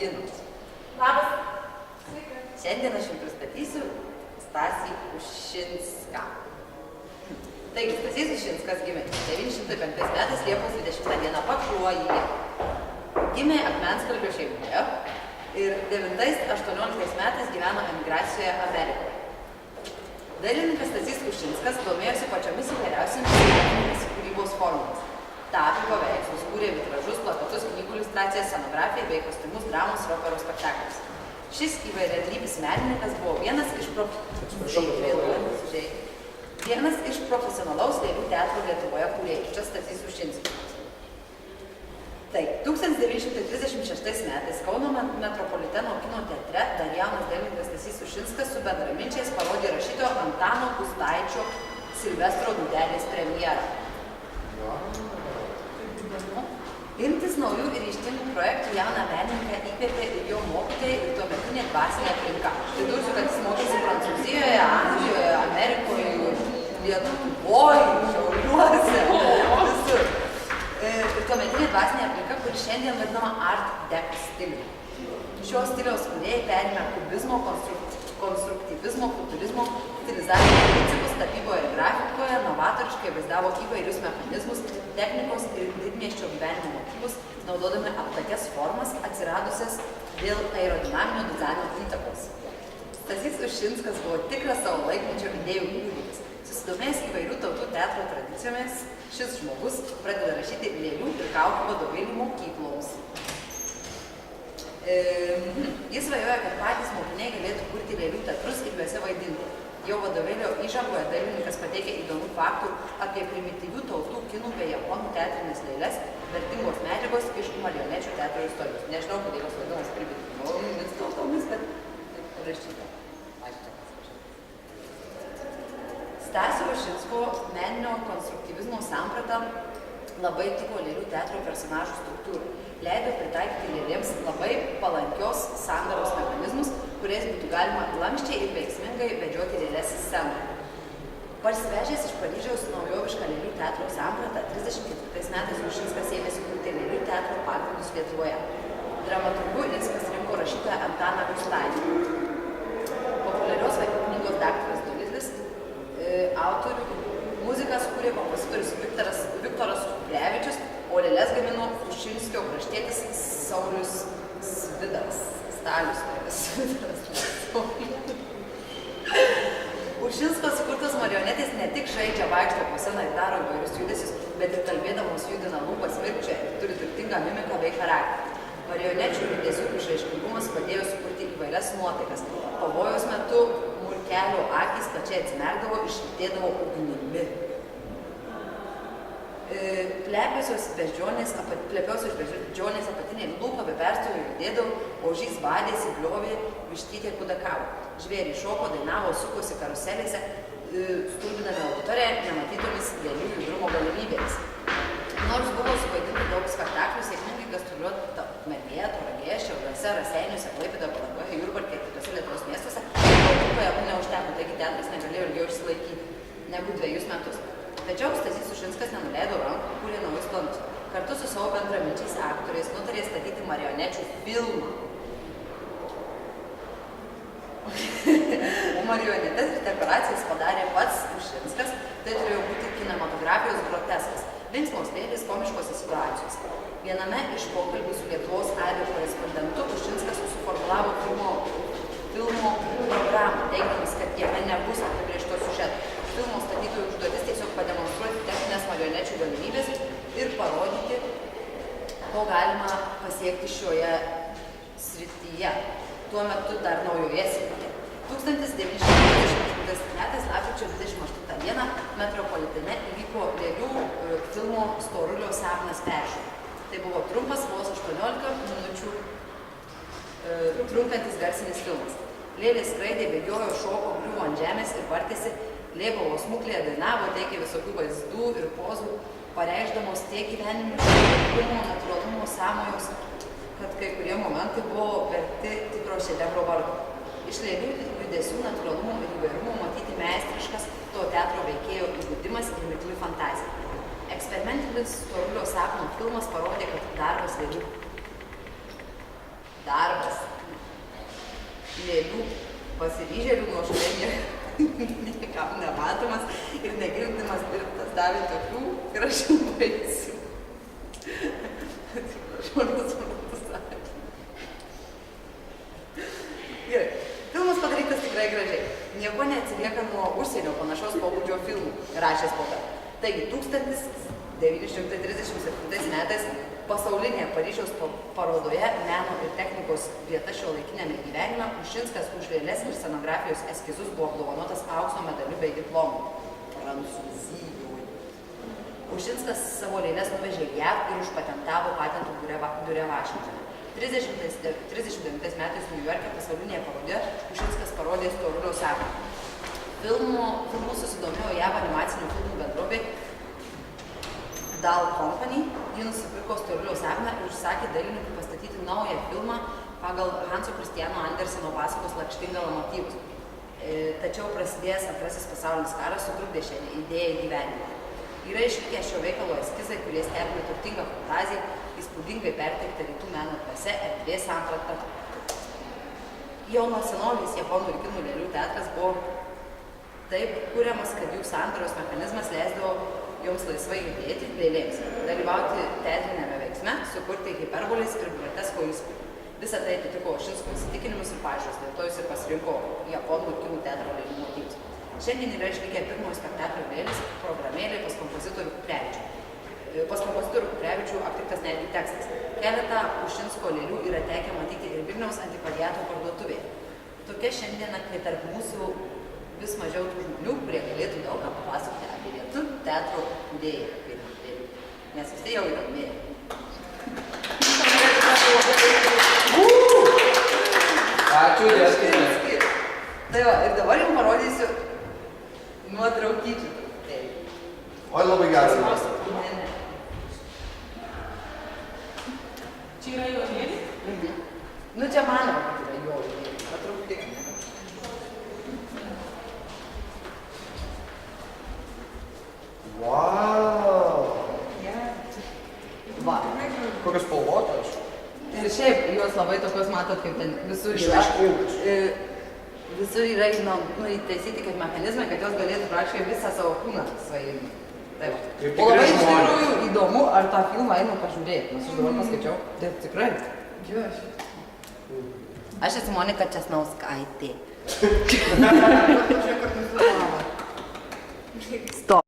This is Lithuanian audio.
Gintas. Labas. Sveika. Šiandien aš jums pristatysiu Stasį Ušinską. Taigi, Stasys Ušinskas gimė 1905 metais Liepos 20 dieną Pakruojyje. Gimė Akmenskalvio šeimoje ir 9-18 metais gyveno emigracijoje Amerikoje. Dailininkas Stasys Ušinskas domėjosi pačiomis įvairiausiamis kūrybos formomis. Tapė paveikslus, kūrė vitražus, plakatus, knygų iliustracijas, scenografiją bei kostiumus dramos ir operos spektakliams. Šis įvairialypis menininkas buvo vienas iš profesionalaus lėlių teatro Lietuvoje kūrėjų. Čia Stasys Ušinskas. Tai 1936 metais Kauno Metropoliteno kino teatre dar jaunas dailininkas Stasys Ušinskas su bendraminčiais parodė rašytojo Antano Gustaičio Silvestro Dūdelės premjerą. Imtis naujų ir ryžtingų projektų jauną menininką įkvėpė ir jo mokytojai ir tuometinė dvasinė aplinka. Pridursiu, kad jis mokėsi Prancūzijoje, Anglijoje, Amerikoje, Lietuvoje, Šiauliuose, visur. Ir tuometinė dvasinė aplinka, kuri šiandien vadinama Art Deco stiliumi. Šios stiliaus kūrėjai perėmė kubizmo, konstruktyvizmo, futurizmo, stilizavimo principus tapyboje ir grafikoje, novatoriškai vaizdavo įvairius mechanizmus, technikos ir didmiesčio gyvenimo motyvus, naudodami aptakias formas atsiradusias dėl aerodinaminio dizaino įtakos. Stasys Ušinskas buvo tikras savo laikmečio idėjų kūrėjas. Susidomėjęs įvairių tautų teatro tradicijomis, šis žmogus pradeda rašyti lėlių ir kaukių vadovėlių mokykloms. Jis svajoja, kad patys mokiniai galėtų kurti lėlių teatrus ir juose vaidinti. Jo vadovėlio įžangoje dailininkas pateikia įdomių faktų apie primityvių tautų kinų bei japonų teatrinės lėles, vertingos medžiagos iš marionečių teatro istorijos. Nežinau, kodėl jos vadinamas primityviomis tautomis, bet taip parašyta. Stasio Ušinsko meninio konstruktyvizmo samprata labai tiko lėlių teatro personažų struktūrų. Leido pritaikyti lėlėms labai palankios sandaros mechanizmus, kuriais būtų galima lankščiai ir veiksmingai vedžioti lėles į sceną. Parsivežęs iš Paryžiaus naujovišką lėlių teatro sampratą, 34 metais Ušinskas ėmėsi kurti lėlių teatro pagrindus Lietuvoje. Dramaturgu jis pasirinko rašytoją Antaną Gustaičį. Populiarios vaikų knygos daktaras Dolis, autorių muziką sukūrė kompozitorius Viktoras Kuplevičius, o lėles gamino Ušinskio kraštietis Saulius Svidaras. Ušinsko sukurtos marionetės ne tik žaidžia, vaikšto po sceną ir daro įvairius judesius, bet ir kalbėdamos judina lūpas, mirkčia ir turi turtingą mimiką bei charakterį. Marionečių judesių išraiškingumas padėjo sukurti įvairias nuotaikas. Pavojaus metu murkelio akys plačiai atsimerkdavo ir švytėdavo ugnimi. Plepiosios beždžionės apatinė lūpa be perstojo judėdavo, ožys badėsi, bliovė, vištytė kudakavo. Žvėriai šoko, dainavo, sukosi karuselėse, stulbinami auditoriją nematytomis lėlių judrumo galimybėmis. Nors buvo suvaidinti daug spektaklių, sėkmingai gastroliuota Ukmergėje, Tauragėje, Šiauliuose, Raseiniuose, Klaipėdoje, Palangoje, Jurbarke ir kitose Lietuvos miestuose, pajamų neužteko, taigi teatras negalėjo ilgiau išsilaikyti negu 2 metus. Tačiau Stasys Ušinskas nenuleido rankų, kūrė naujus planus. Kartu su savo bendraminčiais aktoriais nutarė statyti marionečių filmą. Marionetės ir dekoracijas padarė pats Ušinskas, tai turėjo būti kinematografijos groteskas, linksmos lėlės komiškose situacijose. Viename iš pokalbių su Lietuvos aido korespondentu Ušinskas suformulavo filmo programą, teigdamas, kad jame nebus apibrėžto siužeto. Filmo statytojų užduotis tiesiog pademonstruoti techninės marionečių galimybės ir parodyti, ko galima pasiekti šioje srityje. Tuo metu dar naujoje srityje. 1928 metais lapkričio 28 dieną Metropolitene įvyko lėlių filmo Storulio sapnas peržiūra. Tai buvo trumpas, vos 18 minučių trunkantis garsinis filmas. Lėlės skraidė, bėgiojo, šoko, griuvo ant žemės ir vartėsi, lėbavo smuklėje, dainavo, teikė visokių vaizdų ir pozų, pareikšdamos tiek gyvenimiškumo, natūralumo sąmojos, kad kai kurie momentai buvo verti tikro šedevro vardo. Iš lėlių judesių, natūralumo ir įvairumo matyti meistriškas to teatro veikėjo įgudimas ir mikli fantazija. Eksperimentinis Storulio sapno filmas parodė, kad darbas lėlių pasiryžėlių nuošaliai niekam nematomas ir negirdimas dirbtas davė tokių gražių baisių. Gerai. Filmas padarytas tikrai gražiai. Nieko neatsilieka nuo užsienio panašaus pobūdžio filmų, rašė spauda. Taigi, 1937 metais pasaulinėje Paryžiaus parodoje meno ir technikos vieta šiuolaikiniame gyvenime Ušinskas už lėles ir scenografijos eskizus buvo apdovanotas aukso medaliu bei diplomu. Prancūzijoje. Ušinskas savo lėles nuvežė JAV ir užpatentavo patentų biure Vašingtone. 39 metais Niujorke pasaulinėje parodoje Ušinskas parodė Storulio sapną. Filmu susidomėjo JAV animacinių filmų bendrovė Dahl Company. Ji nusipirko Storulio sapną ir užsakė dailininkui pastatyti naują filmą pagal Hanso Kristiano Anderseno pasakos Lakštingala motyvus. Tačiau prasidėjęs Antrasis pasaulinis karas sutrukdė šią idėją gyvenimą. Yra išlikę šio veikalo eskizai, kurie stebina turtingą fantaziją, įspūdingai perteikta rytų meno dvasia, erdvės samprata. Jau nuo senovės japonų ir kinų lėlių teatras buvo taip kuriamas, kad jų sandaros mechanizmas leisdavo joms laisvai judėti lėlėms, dalyvauti teatrinėme veiksme, sukurti hiperbolės ir grotesko įspūdį. Visą tai atitiko Ušinsko įsitikinimus ir pažiūras, dėl to jis ir pasirinko japonų ir kinų teatro lėlių motyvus. Šiandien yra išlikę pirmojo spektaklio lėlės programėlė pas kompozitorių Kuprevičių. Pas kompozitorių Kuprevičių aptiktas netgi tekstas. Keletą Ušinsko lėlių yra tekę matyti ir Vilniaus antikvariato parduotuvėje. Tokia šiandiena, kai tarp mūsų vis mažiau tų žmonių, kurie galėtų daug ką papasakoti apie lietuvių teatro kūrėjų. Nes visi jau yra mėgę. Ačiū, dėskime. Tai va, ir dabar jums parodysiu nuotraukyčių. Oi, labai gerai. Ne. Čia yra jo lėlė? Nu, čia mano, kad yra jo lėlė. Patraukti. Wow. Va. Kokios spalvotos. Ir šiaip, jos labai tokios, matot, kaip ten visur yra. Išraiškingas. Visur yra įtaisyti kaip mechanizmai, kad jos galėtų praktiškai visą savo kūną svajinti. Taip. Kaip O labai tikrai iš žmonės. tikrųjų įdomu, ar tą filmą einu pažiūrėti, nes aš dabar paskaičiau. Tai tikrai. Aš esu Monika Česnauskaitė. Stop.